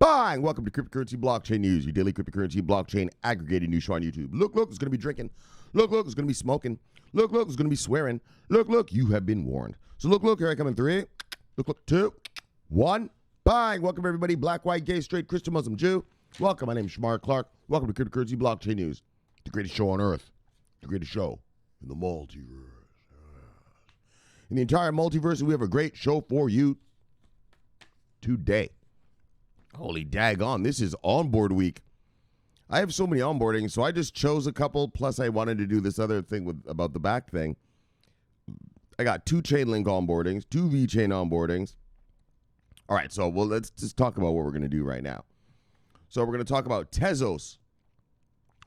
Bang! Welcome to Cryptocurrency Blockchain News, your daily cryptocurrency blockchain aggregated news show on YouTube. Look, it's going to be drinking. Look, it's going to be smoking. Look, it's going to be swearing. Look, you have been warned. So look, here I come in 3. Look, 2, 1. Bang! Welcome everybody, black, white, gay, straight, Christian, Muslim, Jew. Welcome, my name is Shomari Clarke. Welcome to Cryptocurrency Blockchain News, the greatest show on earth, the greatest show in the multiverse. In the entire multiverse, we have a great show for you today. Holy daggone, this is onboard week. I have so many onboardings, so I just chose a couple, plus I wanted to do this other thing about the Bakkt thing. I got 2 Chainlink onboardings, 2 VeChain onboardings. All right, so let's just talk about what we're going to do right now. So we're going to talk about Tezos.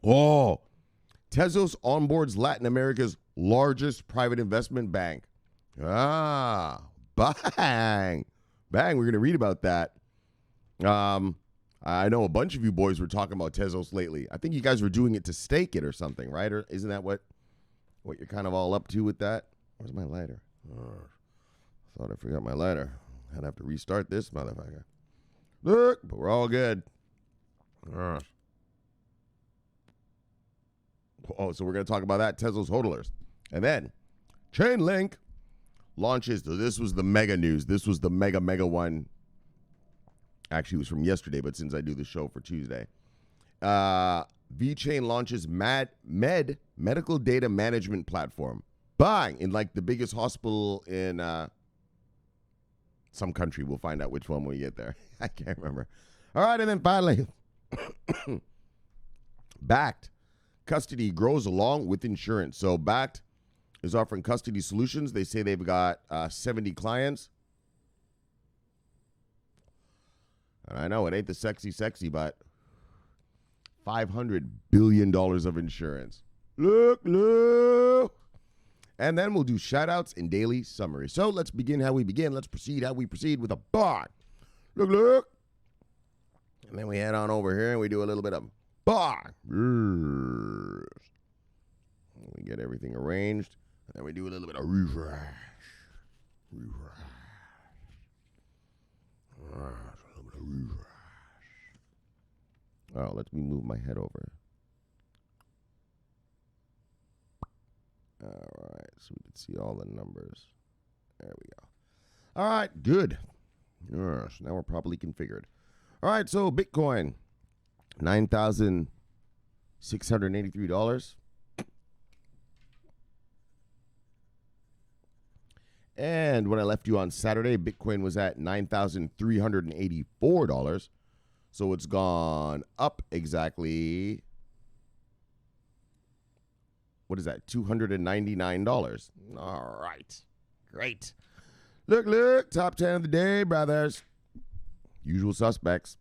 Oh, Tezos onboards Latin America's largest private investment bank. Bang. We're going to read about that. I know a bunch of you boys were talking about Tezos lately. I think you guys were doing it to stake it or something, right? Or isn't that what you're kind of all up to with that? Where's my lighter? Oh, I thought I forgot my lighter. I'd have to restart this motherfucker. Look, but we're all good. Oh, so we're going to talk about that, Tezos hodlers. And then Chainlink launches. So this was the mega news. This was the mega one. Actually, it was from yesterday, but since I do the show for Tuesday. VeChain launches medical data management platform. Bang! In like the biggest hospital in some country. We'll find out which one when we get there. I can't remember. All right, and then finally, Bakkt. Custody grows along with insurance. So Bakkt is offering custody solutions. They say they've got 70 clients. I know it ain't the sexy, but $500 billion of insurance. Look. And then we'll do shout-outs and daily summary. So let's begin how we begin. Let's proceed how we proceed with a bar. Look. And then we head on over here and we do a little bit of bar. We get everything arranged. And then we do a little bit of refresh. Oh, let me move my head over. All right, so we can see all the numbers. There we go. All right, good. Yes, now we're properly configured. All right, so Bitcoin, $9,683. And when I left you on Saturday, Bitcoin was at $9,384. So it's gone up exactly, what is that, $299. All right, great. Look, top 10 of the day, brothers. Usual suspects.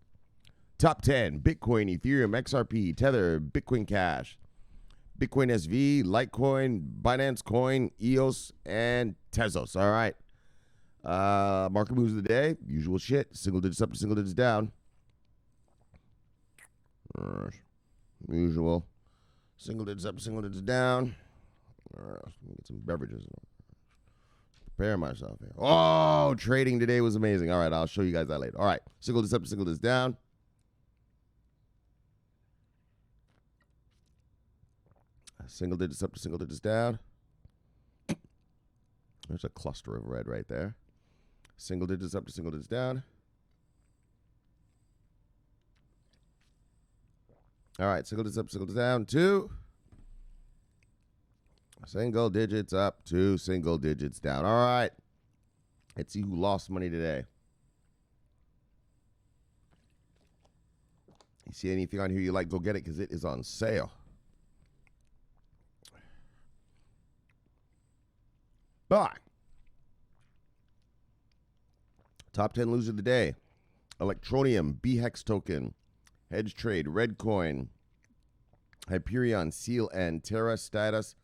Top 10, Bitcoin, Ethereum, XRP, Tether, Bitcoin Cash, Bitcoin SV, Litecoin, Binance Coin, EOS, and Tezos. All right. Market moves of the day. Usual shit. Single digits up to single digits down. Usual. Single digits up to single digits down. Let me get some beverages. Prepare myself here. Oh, trading today was amazing. All right. I'll show you guys that later. All right. Single digits up to single digits down. Single digits up to single digits down. There's a cluster of red right there. Single digits up to single digits down. All right, single digits up, single digits down. 2. Single digits up, 2 single digits down. All right. Let's see who lost money today. You see anything on here you like, go get it because it is on sale. Bye. Top 10 loser of the day. Electronium, BHEX token, Hedge Trade, Redcoin, Hyperion, Seal, and Terra, Status,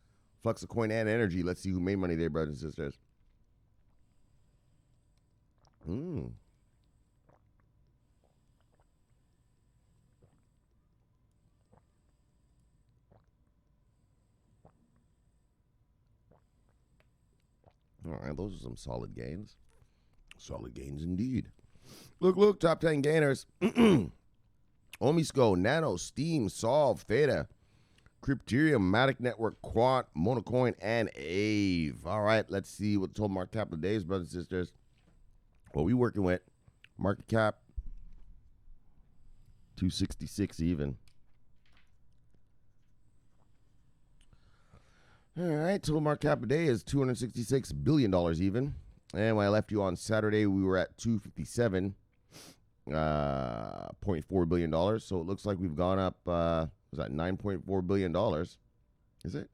Fluxacoin, and Energy. Let's see who made money there, brothers and sisters. All right, those are some solid gains. Solid gains indeed. Look, top 10 gainers. Omisco, Nano, Steam, Solve, Theta, Crypterium, Matic Network, Quant, Monocoin, and Ave. All right, let's see what the total market cap of the day is, brothers and sisters. What we working with? Market cap, 266 even. All right, total market cap of the day is $266 billion even. And when I left you on Saturday, we were at $257.4 billion. So it looks like we've gone up, was that $9.4 billion? Is it?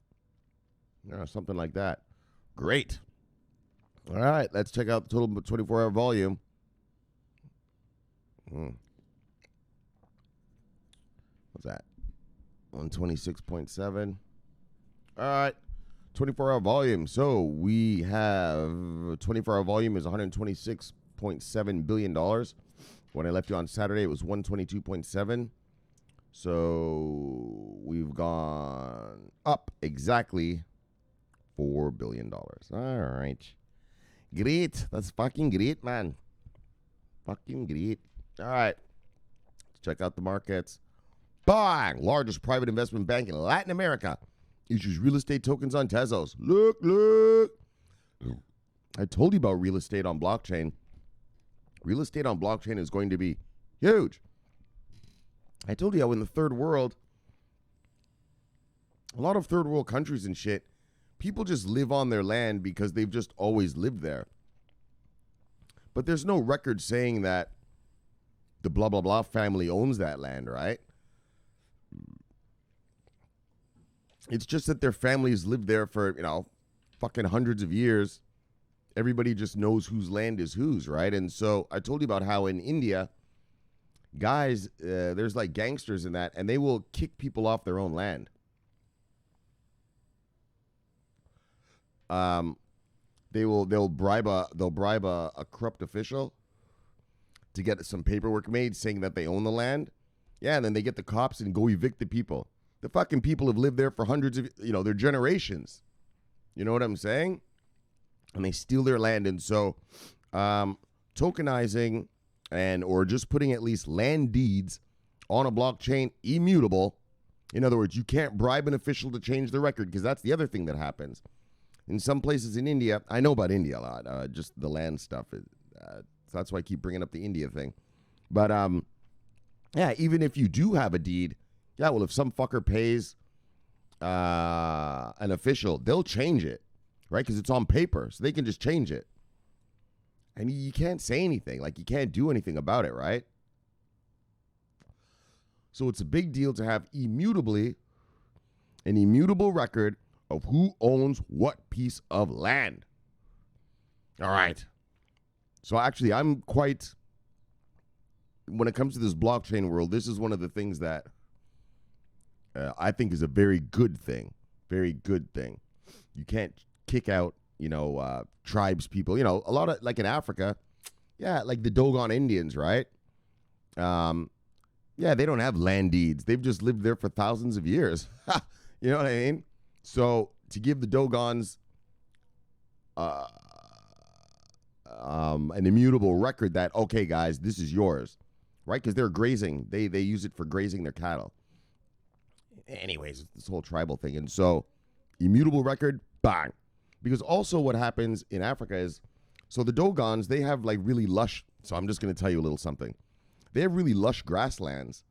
No, something like that. Great. All right, let's check out the total 24-hour volume. What's that? 126.7. All right. 24-hour volume. So we have 24-hour volume is $126.7 billion. When I left you on Saturday, it was 122.7. So we've gone up exactly $4 billion. All right. Great. That's fucking great, man. Fucking great. All right. Let's check out the markets. Bang! Largest private investment bank in Latin America issues real estate tokens on Tezos. Look. I told you about real estate on blockchain. Real estate on blockchain is going to be huge. I told you how in the third world, a lot of third world countries and shit, people just live on their land because they've just always lived there. But there's no record saying that the blah, blah, blah family owns that land, right? It's just that their families lived there for, fucking hundreds of years. Everybody just knows whose land is whose, right? And so I told you about how in India, guys, there's like gangsters in that, and they will kick people off their own land. They'll bribe a corrupt official to get some paperwork made saying that they own the land. Yeah, and then they get the cops and go evict the people. The fucking people have lived there for hundreds of, their generations. You know what I'm saying? And they steal their land. And so tokenizing or just putting at least land deeds on a blockchain immutable. In other words, you can't bribe an official to change the record, because that's the other thing that happens. In some places in India, I know about India a lot, just the land stuff. So that's why I keep bringing up the India thing. But yeah, even if you do have a deed, yeah, well, if some fucker pays an official, they'll change it, right? Because it's on paper, so they can just change it. And you can't say anything. Like, you can't do anything about it, right? So it's a big deal to have an immutable record of who owns what piece of land. All right. So actually, when it comes to this blockchain world, this is one of the things that I think is a very good thing. Very good thing. You can't kick out, tribes people. A lot of, like in Africa, yeah, like the Dogon Indians, right? Yeah, they don't have land deeds. They've just lived there for thousands of years. You know what I mean? So to give the Dogons an immutable record that, okay, guys, this is yours, right? Because they're grazing. They use it for grazing their cattle. Anyways, this whole tribal thing. And so immutable record, bang. Because also what happens in Africa is, so the Dogons, they have like really lush, so I'm just going to tell you a little something. They have really lush grasslands.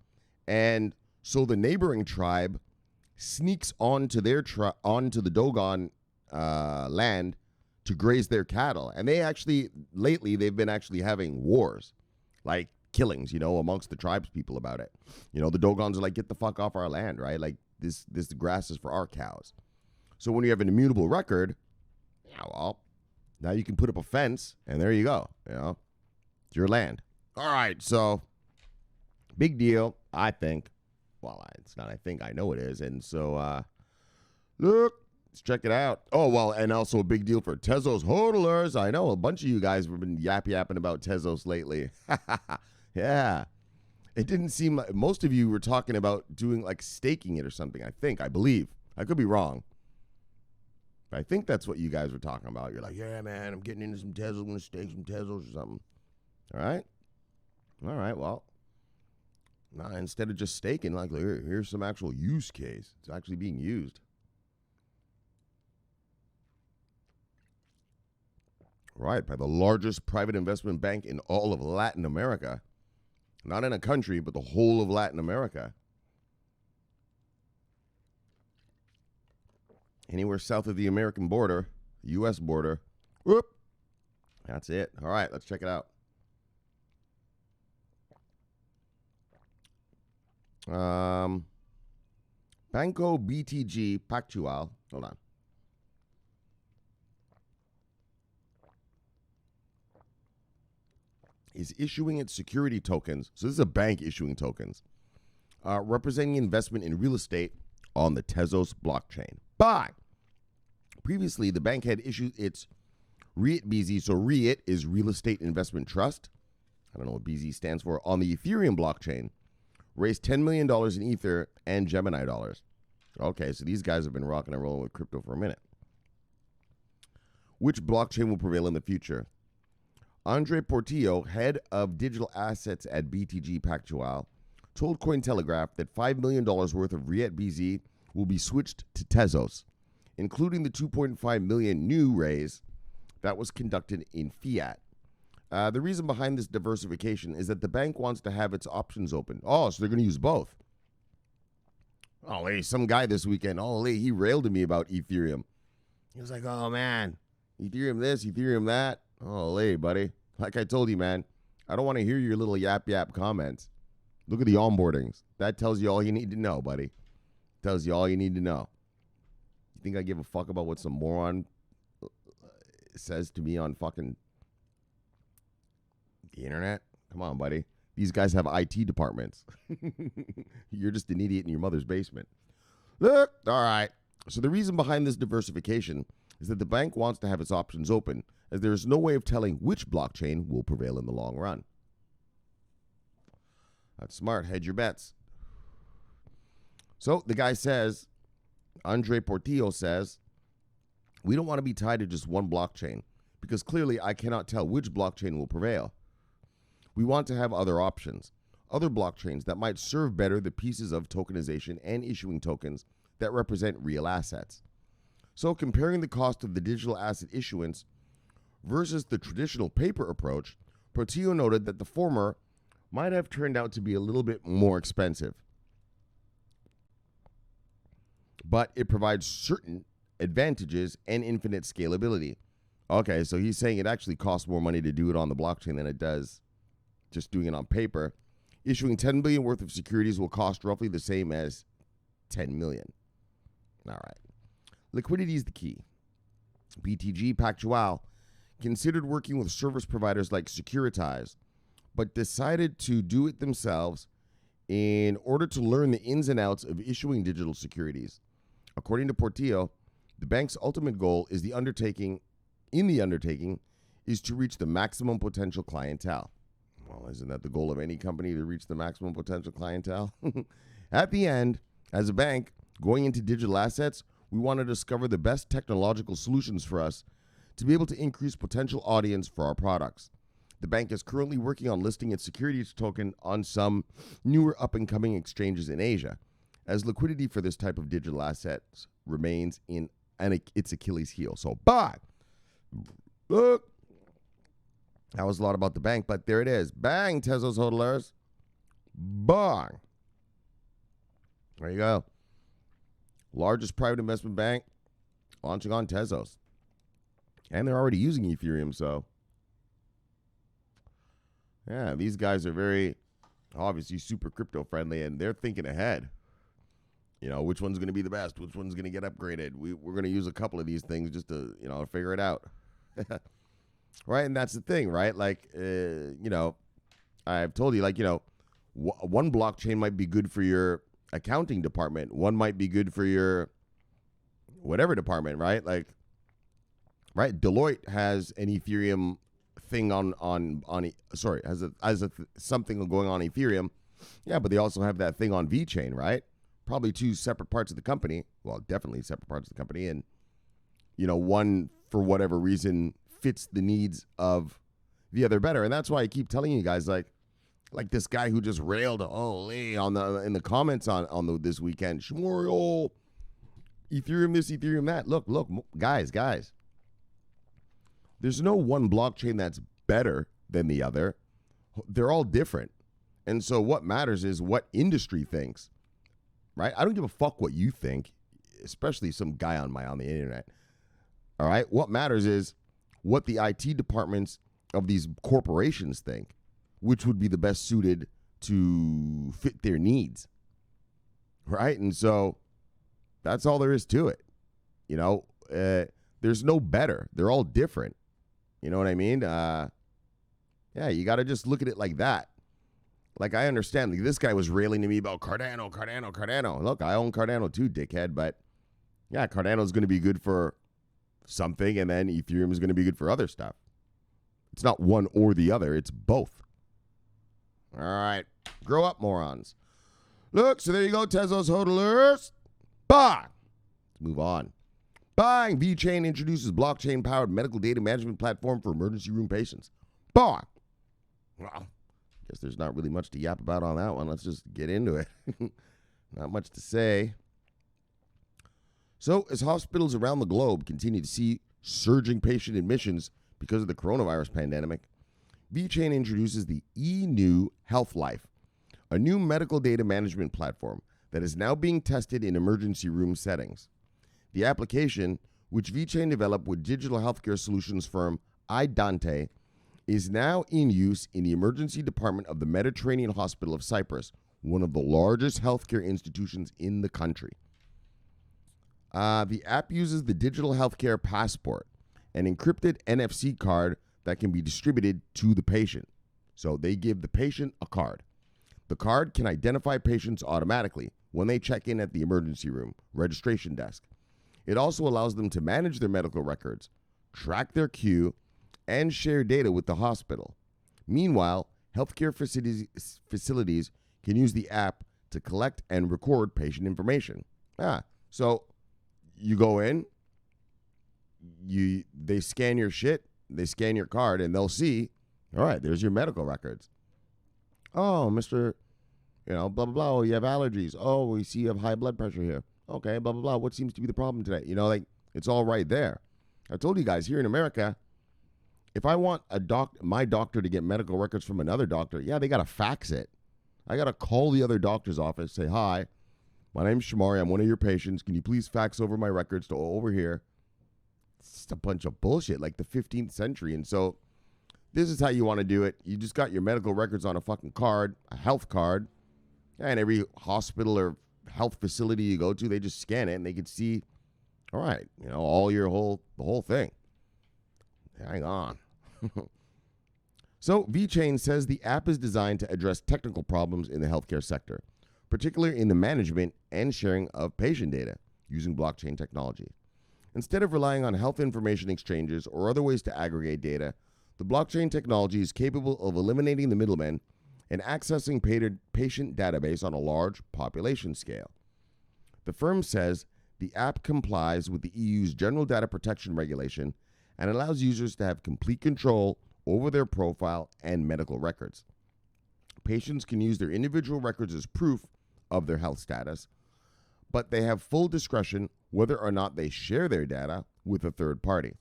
And so the neighboring tribe sneaks onto the Dogon land to graze their cattle. And lately, they've been actually having wars, like killings, amongst the tribes people about it. The Dogons are like, get the fuck off our land, right? Like, this grass is for our cows. So when you have an immutable record, yeah, well, now you can put up a fence, and there you go. It's your land. All right, so big deal, I think. Well, it's not I think, I know it is. And so, look, let's check it out. Oh, well, and also a big deal for Tezos hodlers. I know a bunch of you guys have been yapping about Tezos lately. Yeah. It didn't seem like most of you were talking about doing like staking it or something, I believe. I could be wrong. But I think that's what you guys were talking about. You're like, yeah, man, I'm getting into some Tezos. I'm going to stake some Tezos or something. All right? All right, well, nah, instead of just staking, like, here's some actual use case. It's actually being used. Right, by the largest private investment bank in all of Latin America. Not in a country, but the whole of Latin America. Anywhere south of the American border, U.S. border. Whoop. That's it. All right, let's check it out. Banco BTG Pactual. Hold on. Is issuing its security tokens. So this is a bank issuing tokens, representing investment in real estate on the Tezos blockchain. But previously, the bank had issued its REIT BZ. So REIT is Real Estate Investment Trust. I don't know what BZ stands for. On the Ethereum blockchain, raised $10 million in Ether and Gemini dollars. Okay, so these guys have been rocking and rolling with crypto for a minute. Which blockchain will prevail in the future? Andre Portillo, head of digital assets at BTG Pactual, told Cointelegraph that $5 million worth of REIT BZ will be switched to Tezos, including the $2.5 million new raise that was conducted in fiat. The reason behind this diversification is that the bank wants to have its options open. Oh, so they're going to use both. Oh, hey, some guy this weekend, he railed at me about Ethereum. He was like, oh, man, Ethereum this, Ethereum that. Oh, hey, buddy. Like I told you, man, I don't want to hear your little yap comments. Look at the onboardings. That tells you all you need to know, buddy. Tells you all you need to know. You think I give a fuck about what some moron says to me on fucking the internet? Come on, buddy. These guys have IT departments. You're just an idiot in your mother's basement. Look, all right. So the reason behind this diversification is that the bank wants to have its options open, as there is no way of telling which blockchain will prevail in the long run. That's smart. Hedge your bets. So the guy says, Andre Portillo says, we don't want to be tied to just one blockchain because clearly I cannot tell which blockchain will prevail. We want to have other options, other blockchains that might serve better the pieces of tokenization and issuing tokens that represent real assets. So comparing the cost of the digital asset issuance versus the traditional paper approach, Portillo noted that the former might have turned out to be a little bit more expensive, but it provides certain advantages and infinite scalability. Okay, so he's saying it actually costs more money to do it on the blockchain than it does just doing it on paper. Issuing $10 billion worth of securities will cost roughly the same as $10 million. All right. Liquidity is the key. BTG Pactual considered working with service providers like Securitize, but decided to do it themselves in order to learn the ins and outs of issuing digital securities. According to Portillo, the bank's ultimate goal is the undertaking is to reach the maximum potential clientele. Well, isn't that the goal of any company, to reach the maximum potential clientele? At the end, as a bank going into digital assets, we want to discover the best technological solutions for us to be able to increase potential audience for our products. The bank is currently working on listing its securities token on some newer up-and-coming exchanges in Asia, as liquidity for this type of digital assets remains in its Achilles heel. So, bye. Look. That was a lot about the bank, but there it is. Bang, Tezos hodlers. Bang. There you go. Largest private investment bank launching on Tezos. And they're already using Ethereum, so. Yeah, these guys are very, obviously, super crypto friendly, and they're thinking ahead. You know, which one's going to be the best? Which one's going to get upgraded? We're going to use a couple of these things just to, figure it out. Right, and that's the thing, right? Like, I've told you, one blockchain might be good for your accounting department. One might be good for your whatever department, right? Like, right? Deloitte has an Ethereum thing something going on Ethereum. Yeah, but they also have that thing on VeChain, right? Probably two separate parts of the company. Well, definitely separate parts of the company, and one for whatever reason fits the needs of the other better. And that's why I keep telling you guys, like, Like this guy who just railed in the comments on this weekend. Shomari, Ethereum this, Ethereum that. Look, guys. There's no one blockchain that's better than the other. They're all different. And so what matters is what industry thinks, right? I don't give a fuck what you think, especially some guy on the internet. All right? What matters is what the IT departments of these corporations think, which would be the best suited to fit their needs, right? And so that's all there is to it. You know, there's no better. They're all different. You know what I mean? Yeah, you got to just look at it like that. Like, I understand. Like, this guy was railing to me about Cardano. Look, I own Cardano too, dickhead. But, yeah, Cardano is going to be good for something, and then Ethereum is going to be good for other stuff. It's not one or the other. It's both. All right. Grow up, morons. Look, so there you go, Tezos hodlers. Bye. Let's move on. Bang! VeChain introduces blockchain-powered medical data management platform for emergency room patients. Bye. Well, guess there's not really much to yap about on that one. Let's just get into it. Not much to say. So, as hospitals around the globe continue to see surging patient admissions because of the coronavirus pandemic, VeChain introduces the eNew Health Life, a new medical data management platform that is now being tested in emergency room settings. The application, which VeChain developed with digital healthcare solutions firm iDante, is now in use in the emergency department of the Mediterranean Hospital of Cyprus, one of the largest healthcare institutions in the country. The app uses the digital healthcare passport, an encrypted NFC card that can be distributed to the patient. So they give the patient a card. The card can identify patients automatically when they check in at the emergency room registration desk. It also allows them to manage their medical records, track their queue, and share data with the hospital. Meanwhile, healthcare facilities can use the app to collect and record patient information. So you go in, they scan your shit, they scan your card, and they'll see, all right, there's your medical records. Oh, Mr. Blah, blah, blah, oh, you have allergies. Oh, we see you have high blood pressure here. Okay, blah, blah, blah. What seems to be the problem today? It's all right there. I told you guys, here in America, if I want my doctor to get medical records from another doctor, they got to fax it. I got to call the other doctor's office, say, hi, my name's Shomari. I'm one of your patients. Can you please fax over my records to over here? It's just a bunch of bullshit, like the 15th century. And so this is how you want to do it. You just got your medical records on a fucking card, a health card. And every hospital or health facility you go to, they just scan it and they can see, all right, the whole thing. Hang on. So VeChain says the app is designed to address technical problems in the healthcare sector, particularly in the management and sharing of patient data using blockchain technology. Instead of relying on health information exchanges or other ways to aggregate data, the blockchain technology is capable of eliminating the middlemen and accessing patient database on a large population scale. The firm says the app complies with the EU's General Data Protection Regulation and allows users to have complete control over their profile and medical records. Patients can use their individual records as proof of their health status, but they have full discretion whether or not they share their data with a third party.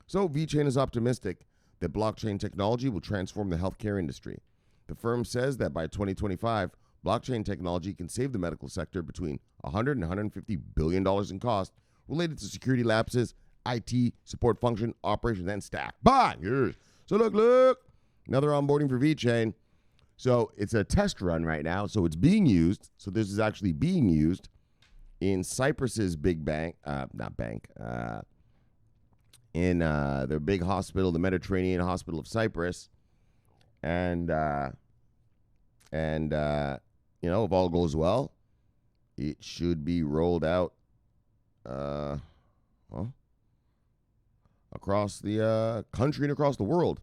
So VeChain is optimistic that blockchain technology will transform the healthcare industry. The firm says that by 2025, blockchain technology can save the medical sector between $100 and $150 billion in cost related to security lapses, IT, support function, operations, and staff. Bye! So look, another onboarding for VeChain. So it's a test run right now. So it's being used. So this is actually being used in Cyprus's big bank, in their big hospital, the Mediterranean Hospital of Cyprus. And if all goes well, it should be rolled out across the country and across the world.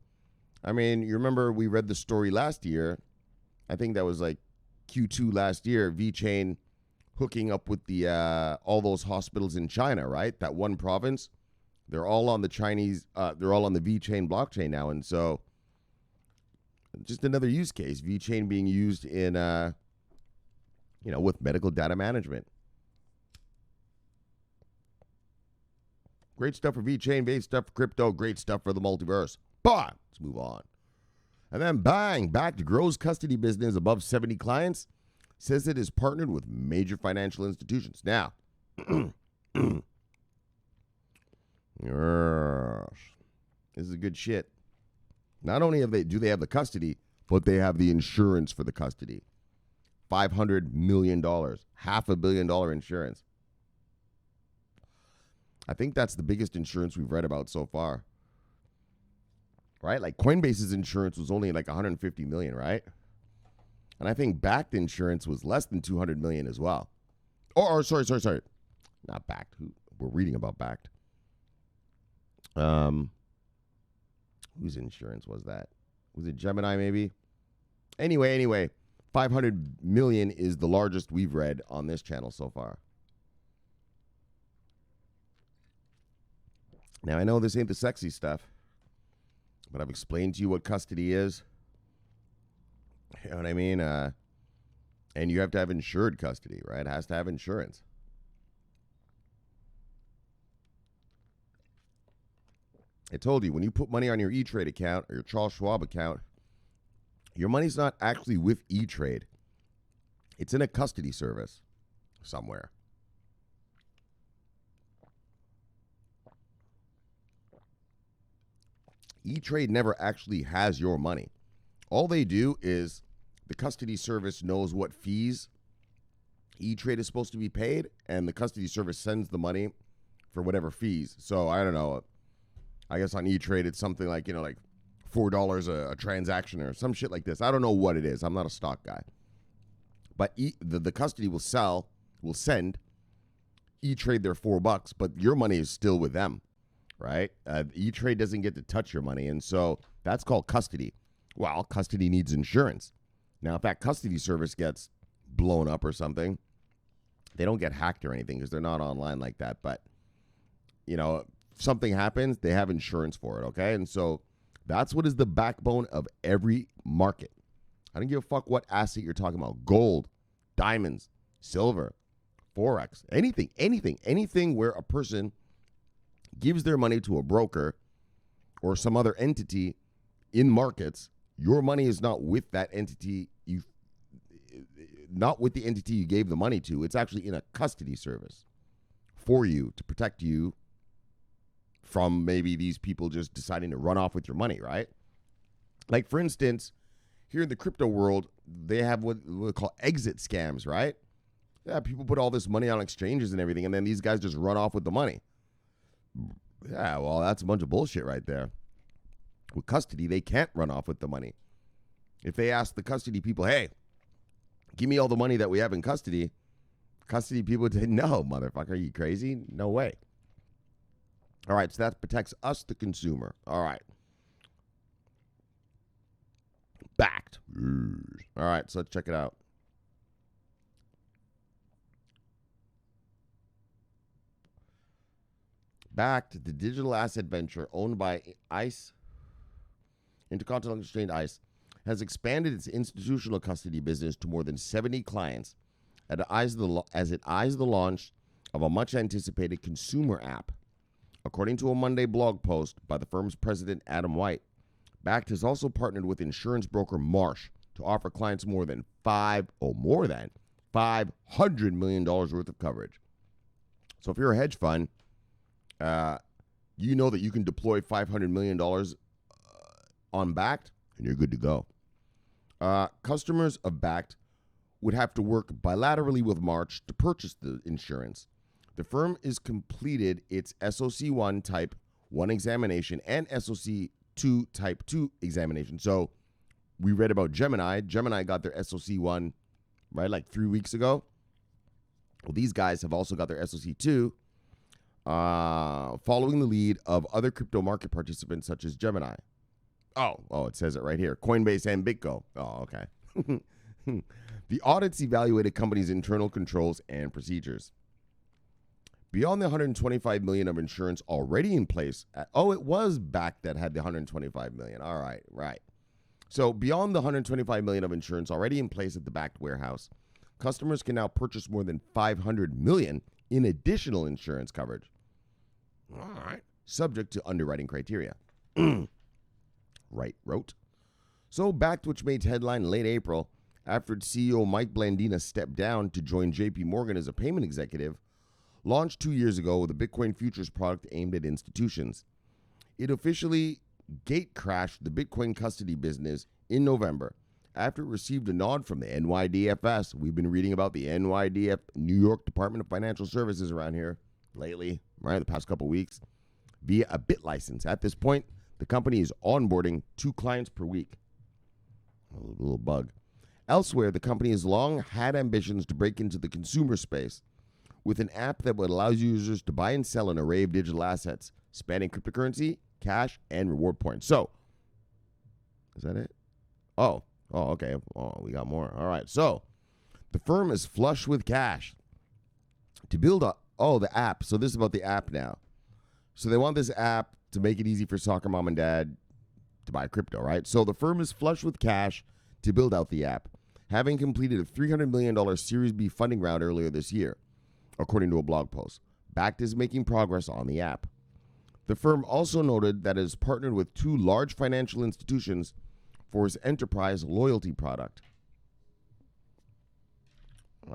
I mean, you remember we read the story last year. I think that was like Q2 last year. VeChain hooking up with the all those hospitals in China, right? That one province. They're all on the VeChain blockchain now, and so just another use case. VeChain being used in, with medical data management. Great stuff for VeChain, great stuff for crypto, great stuff for the multiverse. But let's move on. And then bang, Bakkt grows custody business above 70 clients. Says it is partnered with major financial institutions. Now, yes, this is good shit. Not only do they have the custody, but they have the insurance for the custody. $500 million, $500 million insurance. I think that's the biggest insurance we've read about so far. Right? Like Coinbase's insurance was only like 150 million, right? And I think Bakkt insurance was less than 200 million as well. Or sorry. Not Bakkt. We're reading about Bakkt. Whose insurance was that? Was it Gemini maybe? Anyway, 500 million is the largest we've read on this channel so far. Now, I know this ain't the sexy stuff, but I've explained to you what custody is. You know what I mean? And you have to have insured custody, right? It has to have insurance. I told you, when you put money on your E-Trade account or your Charles Schwab account, your money's not actually with E-Trade. It's in a custody service somewhere. E-Trade never actually has your money. All they do is the custody service knows what fees E-Trade is supposed to be paid, and the custody service sends the money for whatever fees. So, I don't know. I guess on E-Trade, it's something like, like $4 a transaction or some shit like this. I don't know what it is. I'm not a stock guy. But the custody will send E-Trade their $4, but your money is still with them, right? E-Trade doesn't get to touch your money, and so that's called custody. Well, custody needs insurance. Now, if that custody service gets blown up or something, they don't get hacked or anything because they're not online like that. But, if something happens, they have insurance for it, okay? And so that's what is the backbone of every market. I don't give a fuck what asset you're talking about. Gold, diamonds, silver, Forex, anything where a person gives their money to a broker or some other entity in markets. Your money is not with that entity, not with the entity you gave the money to. It's actually in a custody service for you to protect you from maybe these people just deciding to run off with your money, right? Like, for instance, here in the crypto world, they have what we call exit scams, right? Yeah, people put all this money on exchanges and everything, and then these guys just run off with the money. Yeah, well, that's a bunch of bullshit right there. With custody, they can't run off with the money. If they ask the custody people, hey, give me all the money that we have in custody people would say, no, motherfucker, are you crazy? No way. All right, so that protects us, the consumer. All right. Bakkt. All right, so let's check it out. Bakkt, the digital asset venture owned by ICE, Intercontinental Exchange ICE, has expanded its institutional custody business to more than 70 clients as it eyes the launch of a much-anticipated consumer app. According to a Monday blog post by the firm's president, Adam White, Bakkt has also partnered with insurance broker Marsh to offer clients more than $500 million worth of coverage. So if you're a hedge fund, you know that you can deploy $500 million on Bakkt, and you're good to go. Customers of Bakkt would have to work bilaterally with Marsh to purchase the insurance. The firm has completed its SOC1 Type 1 examination and SOC2 Type 2 examination. So we read about Gemini. Gemini got their SOC1, right, like 3 weeks ago. Well, these guys have also got their SOC2, following the lead of other crypto market participants such as Gemini. Oh, it says it right here. Coinbase and BitGo. Oh, okay. The audits evaluated companies' internal controls and procedures. Beyond the $125 million of insurance already in place, it was Bakkt that had the $125 million. All right, right. So beyond the $125 million of insurance already in place at the Bakkt warehouse, customers can now purchase more than $500 million in additional insurance coverage. All right. Subject to underwriting criteria. Right, wrote. So Bakkt, which made headline in late April after its CEO Mike Blandina stepped down to join JP Morgan as a payment executive, launched 2 years ago with a Bitcoin futures product aimed at institutions. It officially gate crashed the Bitcoin custody business in November after it received a nod from the NYDFS. We've been reading about the NYDF, New York Department of Financial Services, around here lately, right, the past couple weeks, via a BIT license. At this point, the company is onboarding 2 clients per week. A little bug. Elsewhere, the company has long had ambitions to break into the consumer space with an app that would allow users to buy and sell an array of digital assets, spanning cryptocurrency, cash, and reward points. So, is that it? Oh, okay. Oh, we got more. All right. So, the firm is flush with cash to build the app. So, this is about the app now. So, they want this app to make it easy for soccer mom and dad to buy crypto, right? So, the firm is flush with cash to build out the app, having completed a $300 million Series B funding round earlier this year, according to a blog post. Bakkt is making progress on the app. The firm also noted that it has partnered with 2 large financial institutions for its enterprise loyalty product. We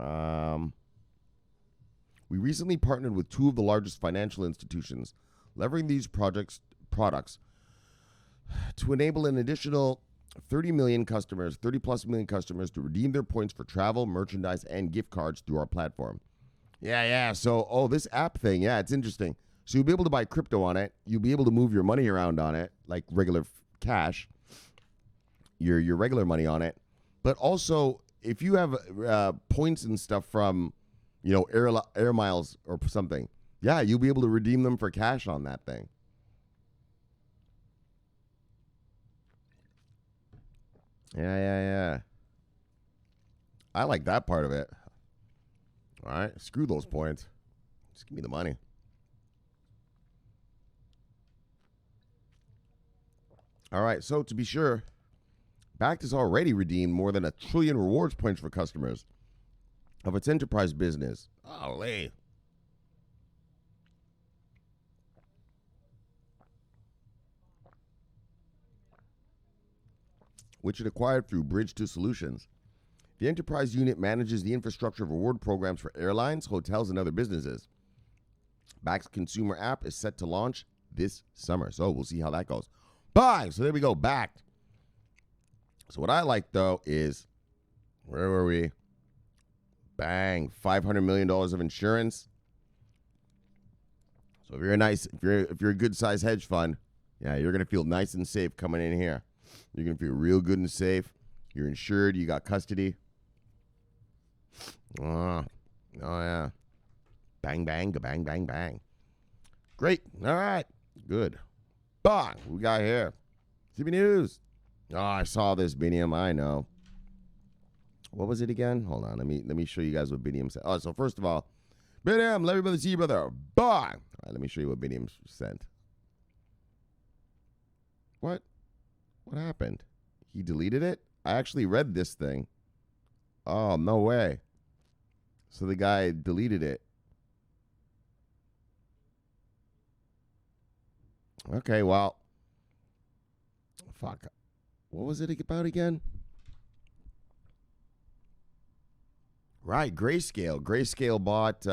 recently partnered with 2 of the largest financial institutions, leveraging these products to enable an additional 30 plus million customers to redeem their points for travel, merchandise, and gift cards through our platform. Yeah. So, this app thing, it's interesting. So you'll be able to buy crypto on it. You'll be able to move your money around on it, like regular cash, your regular money on it. But also, if you have points and stuff from, air miles or something, you'll be able to redeem them for cash on that thing. Yeah. I like that part of it. All right, screw those points. Just give me the money. All right, so to be sure, Bakkt has already redeemed more than 1 trillion rewards points for customers of its enterprise business. Olé. Which it acquired through Bridge to Solutions. The enterprise unit manages the infrastructure of reward programs for airlines, hotels, and other businesses. Bakkt's consumer app is set to launch this summer, so we'll see how that goes. Bye. So there we go, Bakkt. So what I like, though, is, where were we? Bang, $500 million of insurance. So if you're a good size hedge fund, you're gonna feel nice and safe coming in here. You're gonna feel real good and safe. You're insured. You got custody. Oh yeah. Bang, bang, bang, bang, bang. Great. All right. Good. Bang. We got here. CB News. Oh, I saw this, Biniam. I know. What was it again? Hold on. Let me show you guys what Biniam said. Oh, so first of all, Biniam, let everybody see you, brother. Bang. All right, let me show you what Biniam sent. What happened? He deleted it? I actually read this thing. Oh, no way. So the guy deleted it. Okay, well. Fuck. What was it about again? Right, Grayscale. Grayscale bought,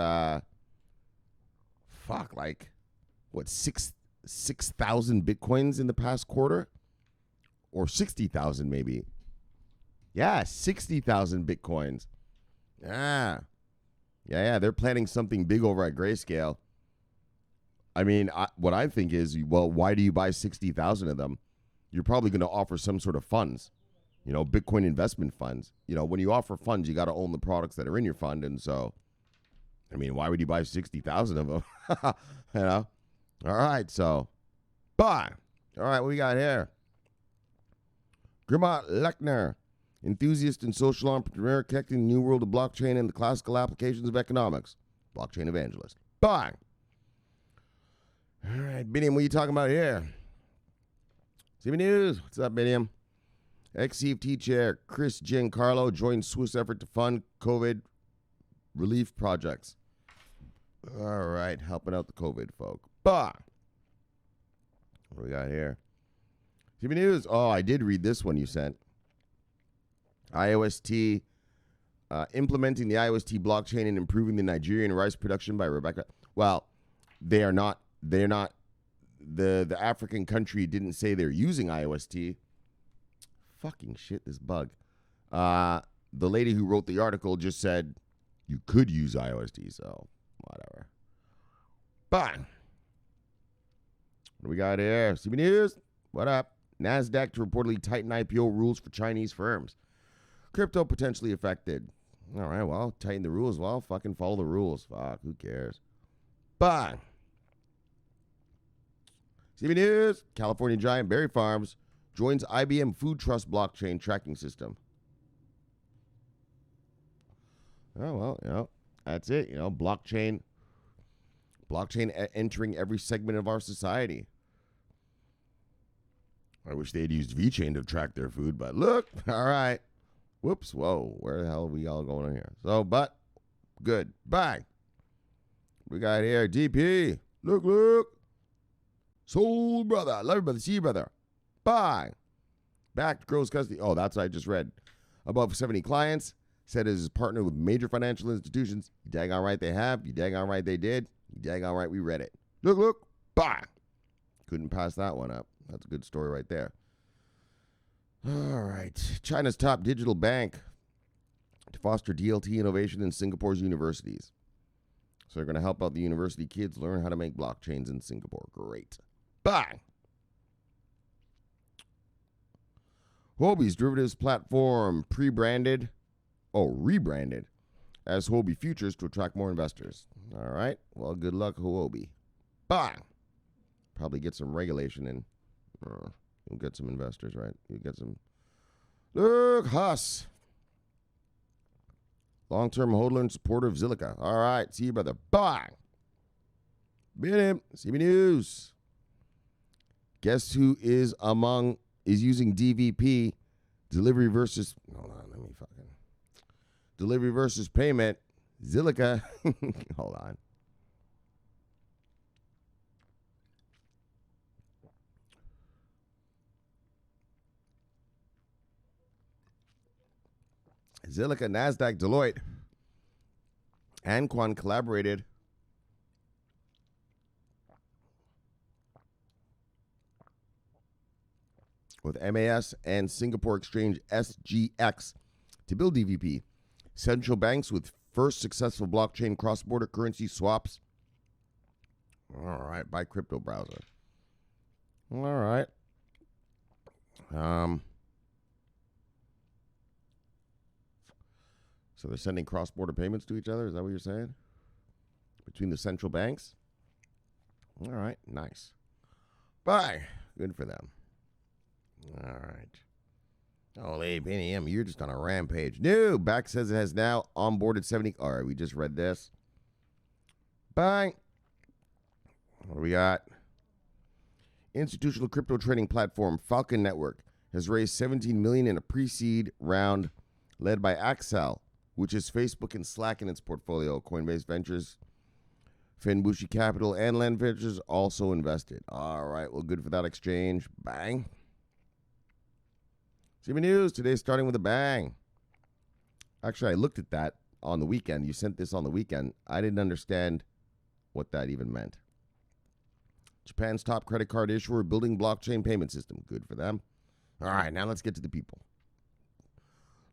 6,000 Bitcoins in the past quarter? Or 60,000 maybe. Yeah, 60,000 Bitcoins. Yeah, they're planning something big over at Grayscale. I mean, what I think is, well, why do you buy 60,000 of them? You're probably going to offer some sort of funds, Bitcoin investment funds. When you offer funds, you got to own the products that are in your fund. And so, I mean, why would you buy 60,000 of them? All right, so, bye. All right, what we got here? Grimot Lechner, enthusiast and social entrepreneur connecting the new world of blockchain and the classical applications of economics. Blockchain evangelist. Bye. All right, Biniam, what are you talking about here? CB News. What's up, Biniam? Ex-CFT chair Chris Giancarlo joins Swiss effort to fund COVID relief projects. All right, helping out the COVID folk. Bah! What do we got here? TV News. Oh, I did read this one you sent. IOST, implementing the IOST blockchain and improving the Nigerian rice production by Rebecca. Well, they're not. The African country didn't say they're using IOST. Fucking shit, this bug. The lady who wrote the article just said you could use IOST, so whatever. Bang. What do we got here? CB News. What up? NASDAQ to reportedly tighten IPO rules for Chinese firms. Crypto potentially affected. All right, well, tighten the rules. Well, fucking follow the rules. Fuck, who cares? Bang. CB News. California giant Berry Farms joins IBM Food Trust blockchain tracking system. Oh, well, that's it. Blockchain entering every segment of our society. I wish they'd used VeChain to track their food, but look, all right. Whoops, whoa, where the hell are we all going on here? So, but, good. Bye. We got here, DP. Look. Soul brother. Love you, brother. See you, brother. Bye. Bakkt grows custody. Oh, that's what I just read. Above 70 clients. Said as partner with major financial institutions. You daggone right they have. You daggone right they did. You daggone right we read it. Look. Bye. Couldn't pass that one up. That's a good story right there. All right. China's top digital bank to foster DLT innovation in Singapore's universities. So they're going to help out the university kids learn how to make blockchains in Singapore. Great. Bye. Huobi's derivatives platform rebranded as Huobi Futures to attract more investors. All right. Well, good luck, Huobi. Bye. Probably get some regulation in. You'll get some investors, right? You'll get some. Look, Huss. Long-term hodler and supporter of Zilliqa. All right. See you, brother. Bye. Beat him. CB News. Guess who is using DVP, delivery versus. Hold on. Let me fucking. Delivery versus payment. Zilliqa. Hold on. Zilliqa, NASDAQ, Deloitte, and Quan collaborated with MAS and Singapore Exchange SGX to build DVP. Central banks with first successful blockchain cross-border currency swaps. All right, by crypto browser. All right. So they're sending cross-border payments to each other? Is that what you're saying? Between the central banks? All right, nice. Bye. Good for them. All right. Holy Penny M, you're just on a rampage. No, Bakkt says it has now onboarded 70. All right, we just read this. Bye. What do we got? Institutional crypto trading platform Falcon Network has raised $17 million in a pre-seed round led by Axel, which is Facebook and Slack in its portfolio. Coinbase Ventures, Finbushi Capital, and Land Ventures also invested. All right, well, good for that exchange. Bang. CB News, today starting with a bang. Actually, I looked at that on the weekend. You sent this on the weekend. I didn't understand what that even meant. Japan's top credit card issuer building blockchain payment system. Good for them. All right, now let's get to the people.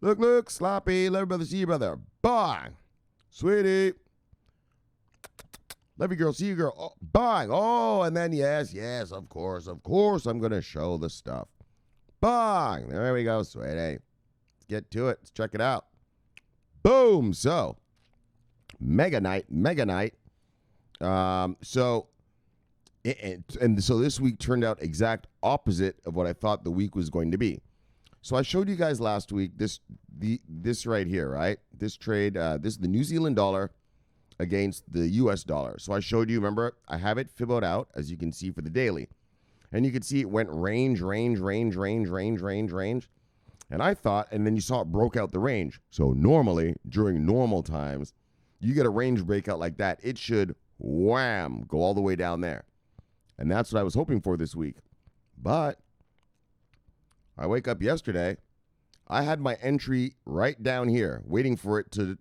Look, sloppy. Love you, brother. See you, brother. Bye. Sweetie. Love you, girl. See you, girl. Oh, bye. Oh, and then yes, of course, I'm going to show the stuff. Bye. There we go, sweetie. Let's get to it. Let's check it out. Boom. So, mega night. So this week turned out exact opposite of what I thought the week was going to be. So I showed you guys last week this right here, right? This trade, this is the New Zealand dollar against the US dollar. So I showed you, remember, I have it fibboed out, as you can see for the daily. And you can see it went range. And I thought, and then you saw it broke out the range. So normally, during normal times, you get a range breakout like that, it should, wham, go all the way down there. And that's what I was hoping for this week. But I wake up yesterday, I had my entry right down here, waiting for it to,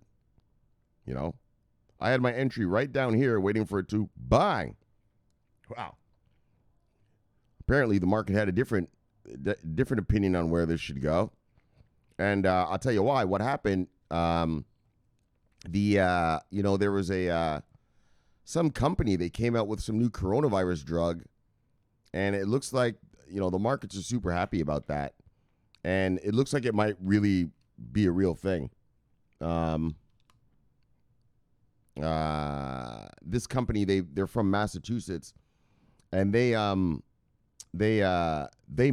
I had my entry right down here, waiting for it to bang. Wow. Apparently, the market had a different opinion on where this should go. And I'll tell you why. What happened, there was some company, they came out with some new coronavirus drug, and it looks like, the markets are super happy about that. And it looks like it might really be a real thing. This company, they're from Massachusetts, and they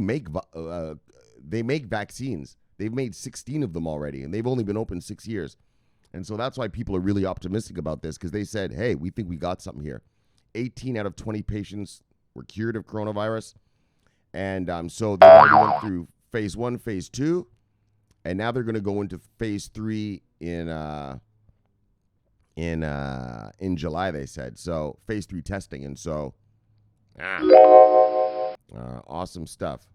make vaccines. They've made 16 of them already, and they've only been open 6 years. And so that's why people are really optimistic about this, because they said, hey, we think we got something here. 18 out of 20 patients were cured of coronavirus. And so they already went through phase 1, phase 2, and now they're going to go into phase 3 in July, they said. So phase 3 testing. And so awesome stuff.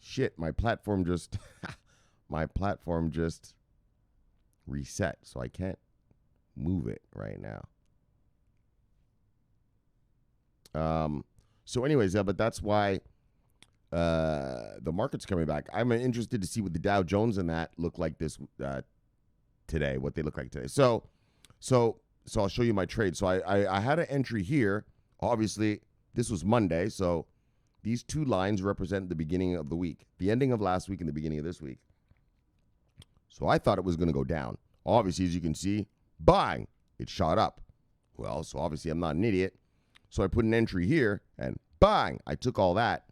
Shit, my platform just reset, so I can't move it right now. So anyways, but that's why the market's coming back. I'm interested to see what the Dow Jones and that look like this today, what they look like today. So I'll show you my trade. So I had an entry here. Obviously, this was Monday, so these two lines represent the beginning of the week, the ending of last week and the beginning of this week. So I thought it was going to go down. Obviously, as you can see, bang, it shot up. Well, so obviously I'm not an idiot. So I put an entry here, and bang, I took all that.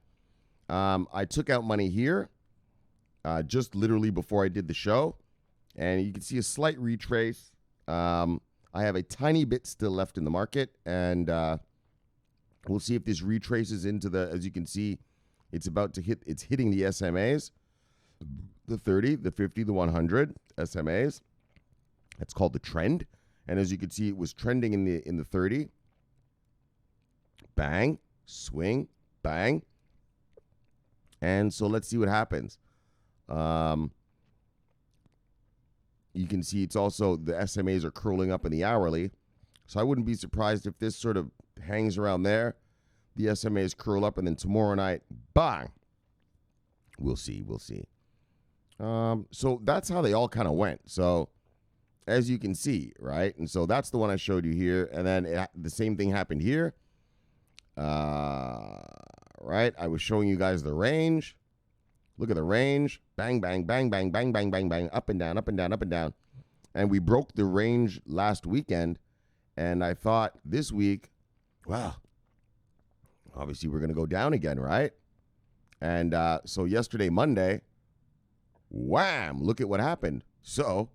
I took out money here just literally before I did the show, and you can see a slight retrace. I have a tiny bit still left in the market, and we'll see if this retraces into as you can see, it's hitting the SMAs, the 30, the 50, the 100 SMAs. That's called the trend. And as you can see, it was trending in the 30. Bang, swing, bang. And so let's see what happens. You can see it's also, the SMAs are curling up in the hourly. So I wouldn't be surprised if this sort of hangs around there. The SMAs curl up, and then tomorrow night, bang. We'll see. So that's how they all kind of went. So as you can see, right? And so that's the one I showed you here. And then the same thing happened here. Right? I was showing you guys the range. Look at the range. Bang, bang, bang, bang, bang, bang, bang, bang. Up and down, up and down, up and down. And we broke the range last weekend. And I thought this week, wow, obviously we're going to go down again, right? And so yesterday, Monday, wham, look at what happened. So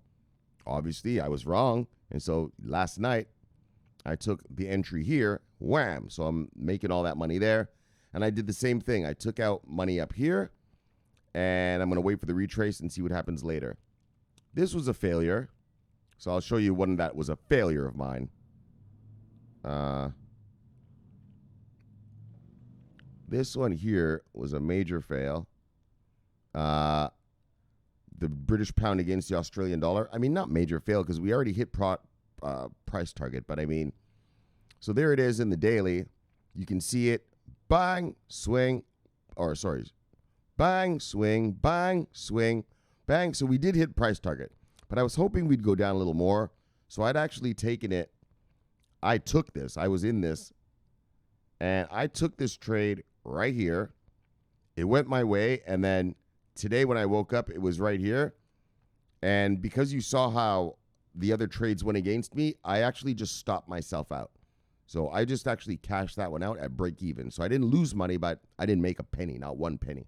obviously I was wrong. And so last night I took the entry here, wham. So I'm making all that money there. And I did the same thing. I took out money up here, and I'm going to wait for the retrace and see what happens later. This was a failure. So I'll show you one that was a failure of mine. This one here was a major fail. The British pound against the Australian dollar. I mean, not major fail because we already hit price target. But I mean, so there it is in the daily. You can see it. Bang, swing. Bang, swing, bang, swing, bang. So we did hit price target. But I was hoping we'd go down a little more. So I'd actually taken it. I took this. I was in this. And I took this trade right here. It went my way. And then today when I woke up, it was right here. And because you saw how the other trades went against me, I actually just stopped myself out. So I just actually cashed that one out at break even. So I didn't lose money, but I didn't make a penny, not one penny.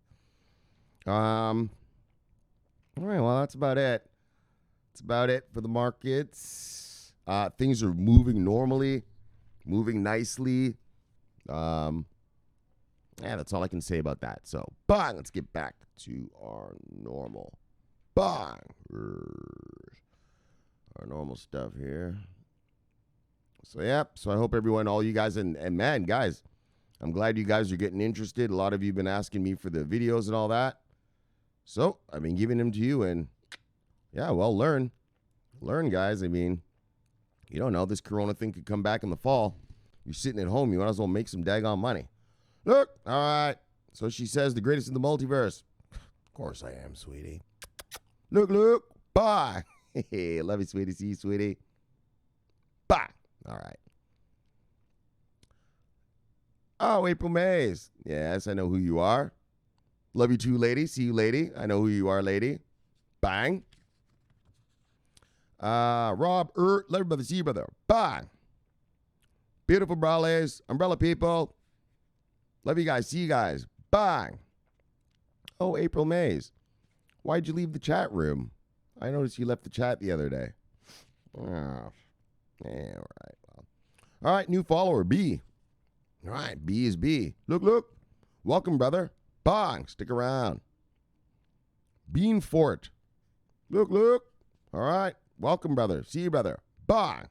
All right, well, that's about it. That's about it for the markets. Things are moving normally, moving nicely. Yeah, that's all I can say about that. So, but let's get back to our normal. Bang! Our normal stuff here. So, yep. So, I hope everyone, all you guys, and man, guys, I'm glad you guys are getting interested. A lot of you have been asking me for the videos and all that. So, I've been giving them to you, and yeah, well, learn. Learn, guys. I mean, you don't know. This corona thing could come back in the fall. You're sitting at home. You might as well make some daggone money. Look. All right. So she says the greatest in the multiverse. Of course I am, sweetie. Look. Bye. Love you, sweetie. See you, sweetie. Bye. All right. Oh, April Mays. Yes, I know who you are. Love you too, lady. See you, lady. I know who you are, lady. Bang. Rob, love you, brother. See you, brother. Bang. Beautiful brawlers, umbrella people. Love you guys. See you guys. Bang. Oh, April Mays. Why'd you leave the chat room? I noticed you left the chat the other day. Oh, yeah, all right. Well. All right, new follower, B. All right, B is B. Look. Welcome, brother. Bang. Stick around. Bean Fort. Look. All right. Welcome, brother. See you, brother. Bang.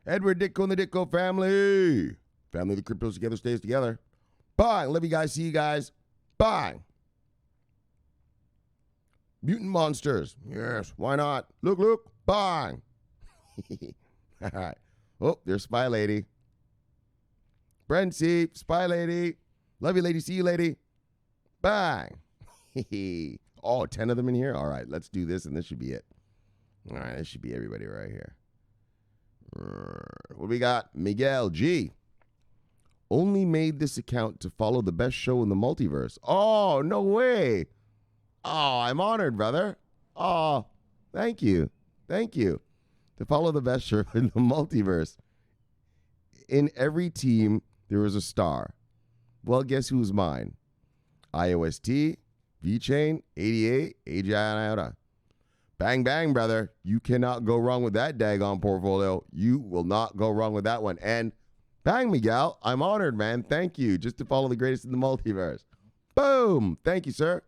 Edward Ditko and the Ditko family. Family of the cryptos together stays together. Bang. Love you guys. See you guys. Bang. Mutant monsters. Yes. Why not? Look. Bang. All right. Oh, there's Spy Lady. Brency. Spy Lady. Love you, lady. See you, lady. Bang. Oh, 10 of them in here? All right, let's do this, and this should be it. All right, this should be everybody right here. What do we got? Miguel G. Only made this account to follow the best show in the multiverse. Oh, no way. Oh, I'm honored, brother. Oh, thank you. To follow the best show in the multiverse. In every team, there was a star. Well, guess who's mine? IOST, VeChain, 88, AJ Iota. Bang, bang, brother. You cannot go wrong with that daggone portfolio. You will not go wrong with that one. And bang, Miguel. I'm honored, man. Thank you. Just to follow the greatest in the multiverse. Boom. Thank you, sir.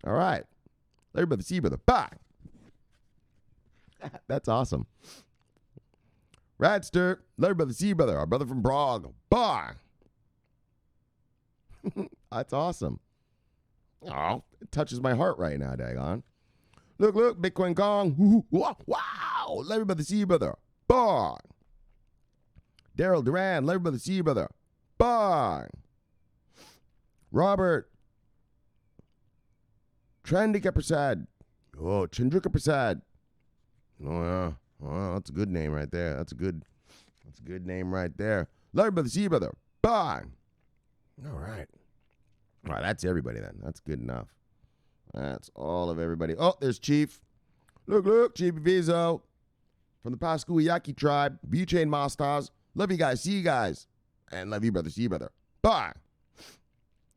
All right. Larry brother, see you, brother. Bang. That's awesome. Radster, Larry brother, see you, brother. Our brother from Prague. Bang. That's awesome. Oh, it touches my heart right now, daggone. Look, Bitcoin Kong. Ooh, wow. Larry brother, see you, brother. Bang. Daryl Duran, Larry brother, see you, brother. Bang. Robert. Chandrika Prasad. Oh, Chandrika Prasad. Oh, yeah. Well, that's a good name right there. That's a good name right there. Larry brother, see you, brother. Bang. All right. All right, that's everybody then. That's good enough. That's all of everybody. Oh, there's Chief. Look, Chief Vizo from the Pascuyaki tribe. VeChain Masters. Love you guys. See you guys. And love you, brother. See you, brother. Bye.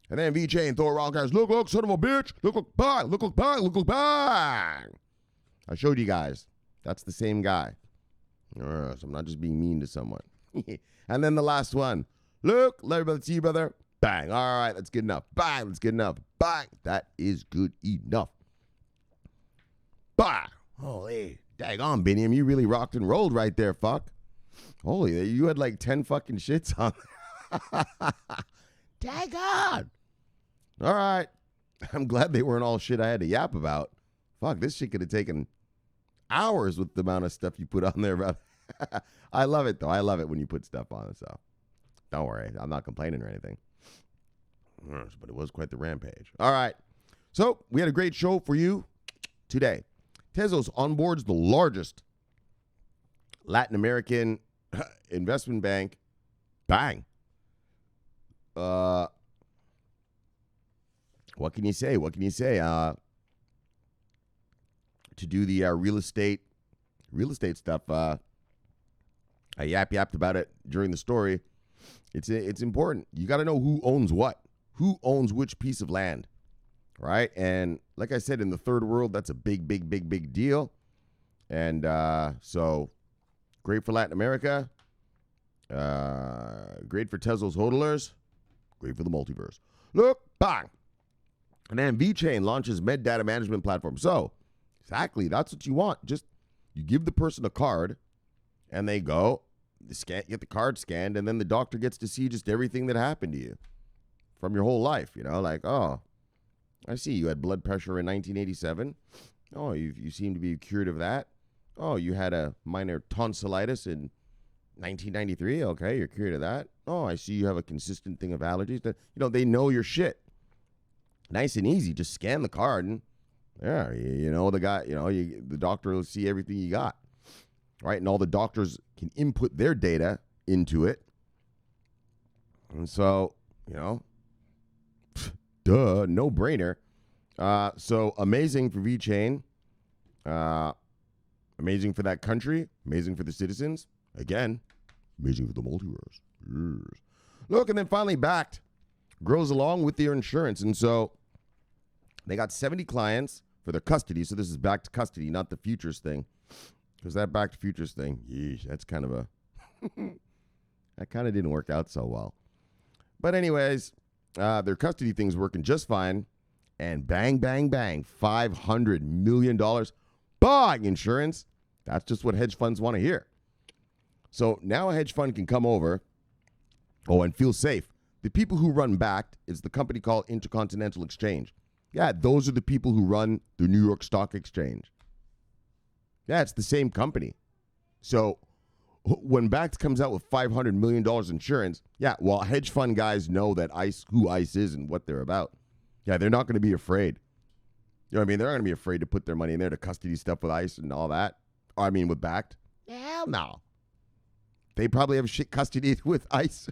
And then VeChain, Thor Rock guys. Look, son of a bitch. Look, bang. Look, bang. I showed you guys. That's the same guy. So I'm not just being mean to someone. And then the last one. Look, love you, brother. See you, brother. Bang. All right, that's good enough. Bang. That's good enough. Bang. That is good enough. Bang. Holy, daggone, Biniam. You really rocked and rolled right there, fuck. Holy, you had like 10 fucking shits on there. Daggone. All right. I'm glad they weren't all shit I had to yap about. Fuck, this shit could have taken hours with the amount of stuff you put on there, brother. I love it, though. I love it when you put stuff on, so don't worry. I'm not complaining or anything. But it was quite the rampage. All right. So we had a great show for you today. Tezos onboards the largest Latin American investment bank. Bang. What can you say? To do the real estate stuff. I yapped about it during the story. It's important. You got to know who owns what. Who owns which piece of land, right? And like I said, in the third world, that's a big deal. And so great for Latin America. Great for Tezos hodlers. Great for the multiverse. Look, bang. And then VeChain launches med data management platform. So, exactly, that's what you want. Just you give the person a card, and they go, get the card scanned, and then the doctor gets to see just everything that happened to you from your whole life. You know, like, oh, I see you had blood pressure in 1987. Oh, you seem to be cured of that. Oh, you had a minor tonsillitis in 1993. Okay, you're cured of that. Oh, I see you have a consistent thing of allergies. They know your shit. Nice and easy. Just scan the card and, yeah, the guy, the doctor will see everything you got. Right? And all the doctors can input their data into it. And so, duh, no brainer. So amazing for VeChain. Amazing for that country. Amazing for the citizens. Again, amazing for the multiverse. Yes. Look, and then finally Bakkt grows along with their insurance. And so they got 70 clients for their custody. So this is Bakkt custody, not the futures thing. Because that Bakkt futures thing, yeesh, that's kind of that kind of didn't work out so well. But anyways, their custody thing's working just fine. And bang, bang, bang, $500 million. Bang, insurance. That's just what hedge funds want to hear. So now a hedge fund can come over, and feel safe. The people who run Bakkt is the company called Intercontinental Exchange. Yeah, those are the people who run the New York Stock Exchange. Yeah, it's the same company. So when Bakkt comes out with $500 million insurance, yeah, well, hedge fund guys know that who ICE is and what they're about. Yeah, they're not going to be afraid. You know what I mean? They're not going to be afraid to put their money in there to custody stuff with ICE and all that. With Bakkt. Hell no. They probably have shit custody with ICE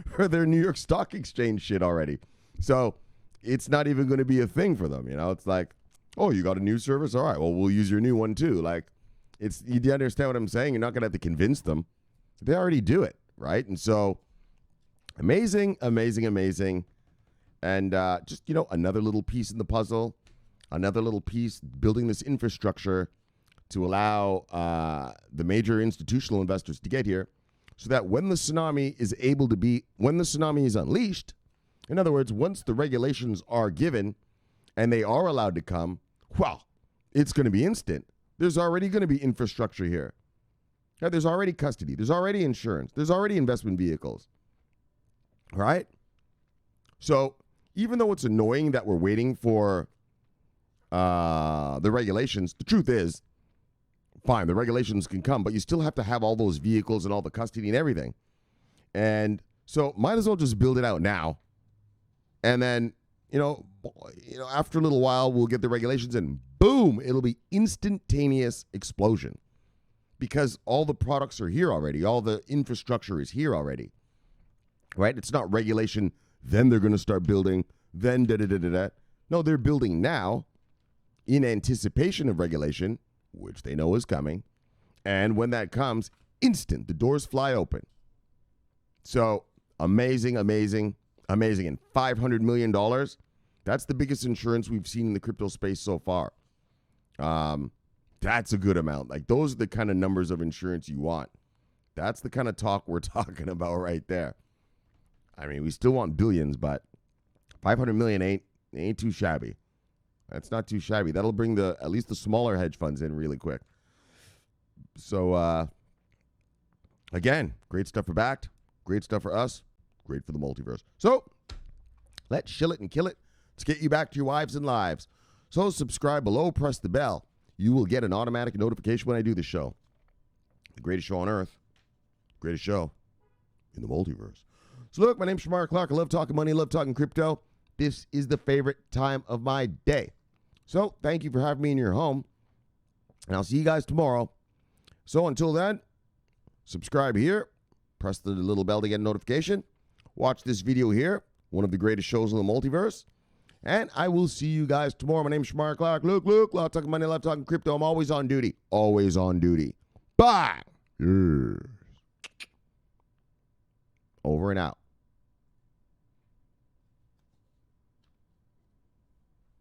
for their New York Stock Exchange shit already. So it's not even going to be a thing for them. It's like, oh, you got a new service? All right, well, we'll use your new one too. Like, you understand what I'm saying? You're not going to have to convince them. They already do it, right? And so amazing, amazing, amazing. And just, another little piece in the puzzle, another little piece building this infrastructure to allow the major institutional investors to get here so that when the tsunami is unleashed, in other words, once the regulations are given and they are allowed to come, well, it's going to be instant. There's already going to be infrastructure here. Yeah, there's already custody. There's already insurance. There's already investment vehicles. All right? So even though it's annoying that we're waiting for the regulations, the truth is, fine, the regulations can come, but you still have to have all those vehicles and all the custody and everything. And so might as well just build it out now. And then, after a little while, we'll get the regulations and boom, it'll be instantaneous explosion because all the products are here already. All the infrastructure is here already, right? It's not regulation. Then they're going to start building. Then da-da-da-da-da. No, they're building now in anticipation of regulation, which they know is coming. And when that comes, instant, the doors fly open. So amazing, amazing, amazing. And $500 million, that's the biggest insurance we've seen in the crypto space so far. That's a good amount. Like, those are the kind of numbers of insurance you want. That's the kind of talk we're talking about right there. I mean, we still want billions, but 500 million ain't too shabby. That's not too shabby. That'll bring at least the smaller hedge funds in really quick. So, again, great stuff for Bakkt. Great stuff for us. Great for the multiverse. So, let's shill it and kill it. Let's get you back to your wives and lives. So, subscribe below, press the bell. You will get an automatic notification when I do the show. The greatest show on earth. Greatest show in the multiverse. So, look, my name's Shomari Clarke. I love talking money. I love talking crypto. This is the favorite time of my day. So, thank you for having me in your home. And I'll see you guys tomorrow. So, until then, subscribe here. Press the little bell to get a notification. Watch this video here. One of the greatest shows in the multiverse. And I will see you guys tomorrow. My name is Shomari Clarke. Look, love talking money, love talking crypto. I'm always on duty. Always on duty. Bye. Over and out.